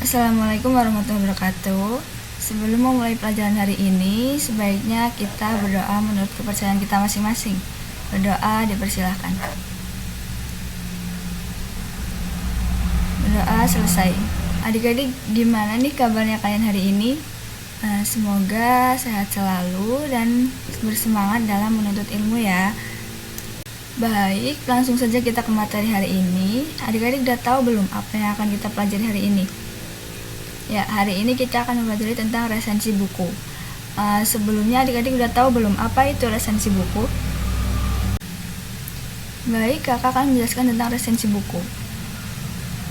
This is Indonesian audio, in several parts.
Assalamualaikum warahmatullahi wabarakatuh. Sebelum memulai pelajaran hari ini, sebaiknya kita berdoa menurut kepercayaan kita masing-masing. Berdoa dipersilahkan. Berdoa selesai. Adik-adik, gimana nih kabarnya kalian hari ini? Semoga sehat selalu dan bersemangat dalam menuntut ilmu ya. Baik, langsung saja kita ke materi hari ini. Adik-adik udah tahu belum apa yang akan kita pelajari hari ini? Ya, hari ini kita akan mempelajari tentang resensi buku. Sebelumnya adik-adik udah tahu belum apa itu resensi buku? Baik, kakak akan menjelaskan tentang resensi buku.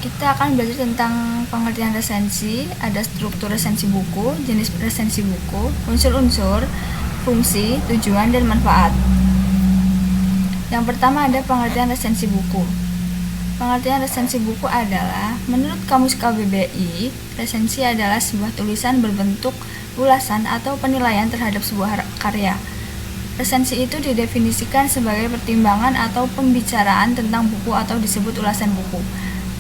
Kita akan belajar tentang pengertian resensi, ada struktur resensi buku, jenis resensi buku, unsur-unsur, fungsi, tujuan, dan manfaat. Yang pertama ada pengertian resensi buku. Pengertian resensi buku adalah, menurut Kamus KBBI, resensi adalah sebuah tulisan berbentuk ulasan atau penilaian terhadap sebuah karya. Resensi itu didefinisikan sebagai pertimbangan atau pembicaraan tentang buku atau disebut ulasan buku.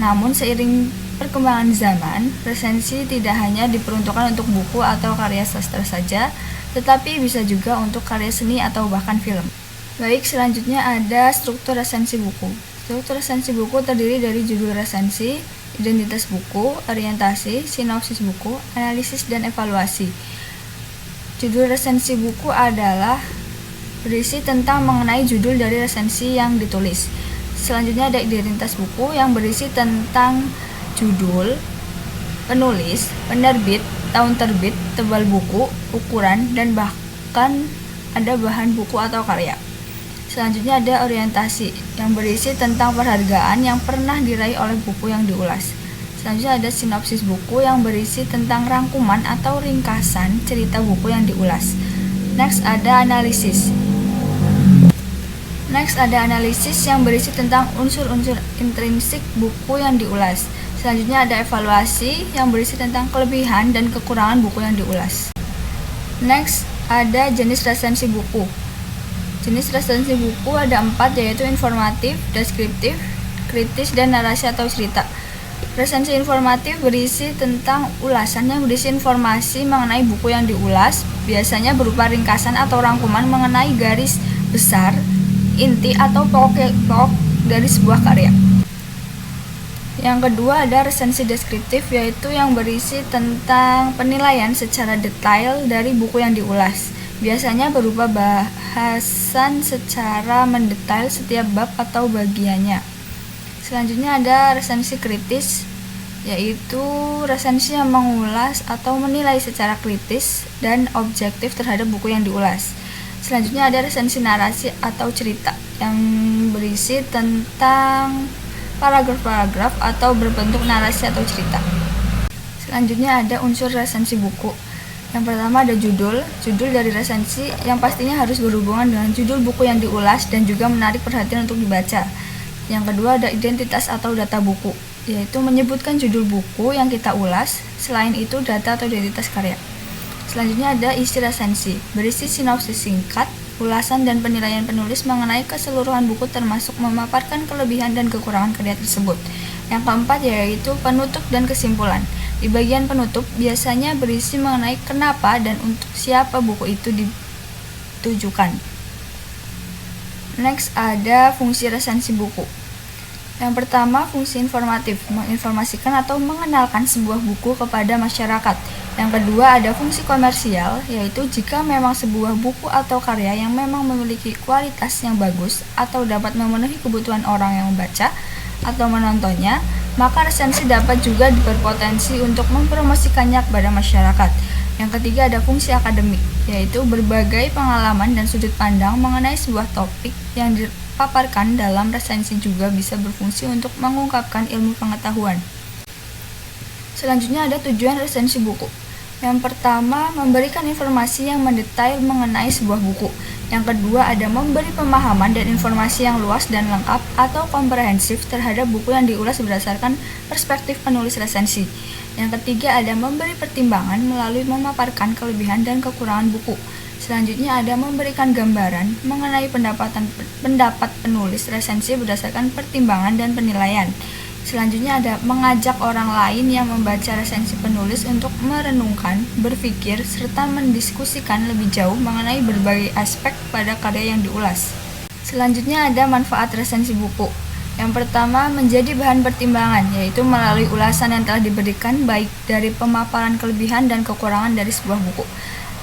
Namun seiring perkembangan zaman, resensi tidak hanya diperuntukkan untuk buku atau karya sastra saja, tetapi bisa juga untuk karya seni atau bahkan film. Baik, selanjutnya ada struktur resensi buku. Struktur resensi buku terdiri dari judul resensi, identitas buku, orientasi, sinopsis buku, analisis, dan evaluasi. Judul resensi buku adalah berisi tentang mengenai judul dari resensi yang ditulis. Selanjutnya ada identitas buku yang berisi tentang judul, penulis, penerbit, tahun terbit, tebal buku, ukuran, dan bahkan ada bahan buku atau karya. Selanjutnya ada orientasi yang berisi tentang penghargaan yang pernah diraih oleh buku yang diulas. Selanjutnya ada sinopsis buku yang berisi tentang rangkuman atau ringkasan cerita buku yang diulas. Next ada analisis. Yang berisi tentang unsur-unsur intrinsik buku yang diulas. Selanjutnya ada evaluasi yang berisi tentang kelebihan dan kekurangan buku yang diulas. Next ada jenis resensi buku. Jenis resensi buku ada 4, yaitu informatif, deskriptif, kritis, dan narasi atau cerita. Resensi informatif berisi tentang ulasan yang berisi informasi mengenai buku yang diulas, biasanya berupa ringkasan atau rangkuman mengenai garis besar, inti atau pokok dari sebuah karya. Yang kedua ada resensi deskriptif, yaitu yang berisi tentang penilaian secara detail dari buku yang diulas. Biasanya berupa bahasan secara mendetail setiap bab atau bagiannya. Selanjutnya ada resensi kritis, yaitu resensi yang mengulas atau menilai secara kritis dan objektif terhadap buku yang diulas. Selanjutnya ada resensi narasi atau cerita yang berisi tentang paragraf-paragraf atau berbentuk narasi atau cerita. Selanjutnya ada unsur resensi buku. Yang pertama ada judul dari resensi yang pastinya harus berhubungan dengan judul buku yang diulas dan juga menarik perhatian untuk dibaca. Yang kedua ada identitas atau data buku, yaitu menyebutkan judul buku yang kita ulas, selain itu data atau identitas karya. Selanjutnya ada isi resensi, berisi sinopsis singkat, ulasan dan penilaian penulis mengenai keseluruhan buku termasuk memaparkan kelebihan dan kekurangan karya tersebut. Yang keempat yaitu penutup dan kesimpulan. Di bagian penutup biasanya berisi mengenai kenapa dan untuk siapa buku itu ditujukan. Next ada fungsi resensi buku. Yang pertama, fungsi informatif, menginformasikan atau mengenalkan sebuah buku kepada masyarakat. Yang kedua, ada fungsi komersial, yaitu jika memang sebuah buku atau karya yang memang memiliki kualitas yang bagus atau dapat memenuhi kebutuhan orang yang membaca atau menontonnya, maka resensi dapat juga berpotensi untuk mempromosikannya kepada masyarakat. Yang ketiga, ada fungsi akademik, yaitu berbagai pengalaman dan sudut pandang mengenai sebuah topik yang dipaparkan dalam resensi juga bisa berfungsi untuk mengungkapkan ilmu pengetahuan. Selanjutnya ada tujuan resensi buku. Yang pertama, memberikan informasi yang mendetail mengenai sebuah buku. Yang kedua, ada memberi pemahaman dan informasi yang luas dan lengkap atau komprehensif terhadap buku yang diulas berdasarkan perspektif penulis resensi. Yang ketiga, ada memberi pertimbangan melalui memaparkan kelebihan dan kekurangan buku. Selanjutnya ada memberikan gambaran mengenai pendapat penulis resensi berdasarkan pertimbangan dan penilaian. Selanjutnya ada mengajak orang lain yang membaca resensi penulis untuk merenungkan, berpikir, serta mendiskusikan lebih jauh mengenai berbagai aspek pada karya yang diulas. Selanjutnya ada manfaat resensi buku. Yang pertama, menjadi bahan pertimbangan, yaitu melalui ulasan yang telah diberikan baik dari pemaparan kelebihan dan kekurangan dari sebuah buku.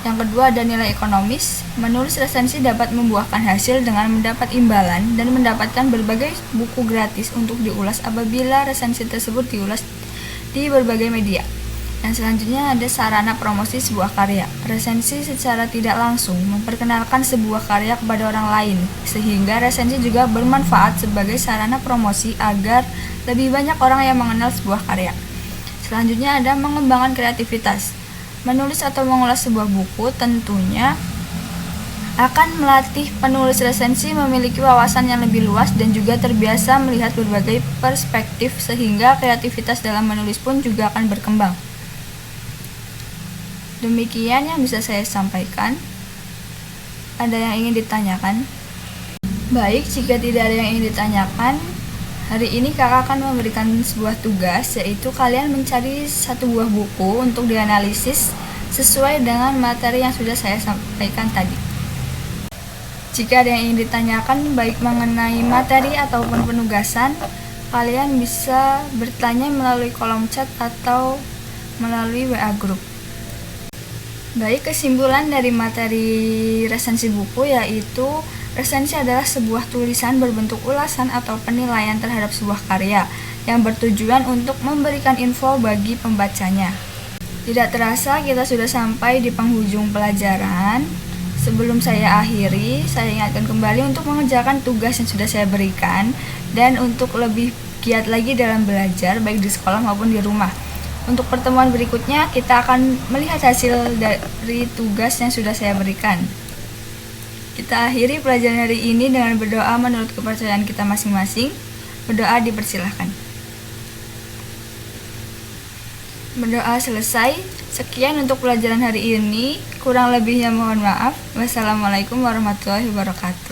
Yang kedua ada nilai ekonomis. Menulis resensi dapat membuahkan hasil dengan mendapat imbalan dan mendapatkan berbagai buku gratis untuk diulas apabila resensi tersebut diulas di berbagai media. Dan selanjutnya ada sarana promosi sebuah karya. Resensi secara tidak langsung memperkenalkan sebuah karya kepada orang lain, sehingga resensi juga bermanfaat sebagai sarana promosi agar lebih banyak orang yang mengenal sebuah karya. Selanjutnya ada mengembangkan kreativitas. Menulis atau mengulas sebuah buku tentunya akan melatih penulis resensi memiliki wawasan yang lebih luas dan juga terbiasa melihat berbagai perspektif, sehingga kreativitas dalam menulis pun juga akan berkembang. Demikian yang bisa saya sampaikan. Ada yang ingin ditanyakan? Baik, jika tidak ada yang ingin ditanyakan, hari ini kakak akan memberikan sebuah tugas, yaitu kalian mencari satu buah buku untuk dianalisis sesuai dengan materi yang sudah saya sampaikan tadi. Jika ada yang ingin ditanyakan baik mengenai materi ataupun penugasan, kalian bisa bertanya melalui kolom chat atau melalui WA group. Baik, kesimpulan dari materi resensi buku yaitu resensi adalah sebuah tulisan berbentuk ulasan atau penilaian terhadap sebuah karya yang bertujuan untuk memberikan info bagi pembacanya. Tidak terasa kita sudah sampai di penghujung pelajaran. Sebelum saya akhiri, saya ingatkan kembali untuk mengerjakan tugas yang sudah saya berikan dan untuk lebih giat lagi dalam belajar baik di sekolah maupun di rumah. Untuk pertemuan berikutnya, kita akan melihat hasil dari tugas yang sudah saya berikan. Kita akhiri pelajaran hari ini dengan berdoa menurut kepercayaan kita masing-masing. Berdoa dipersilahkan. Berdoa selesai. Sekian untuk pelajaran hari ini. Kurang lebihnya mohon maaf. Wassalamualaikum warahmatullahi wabarakatuh.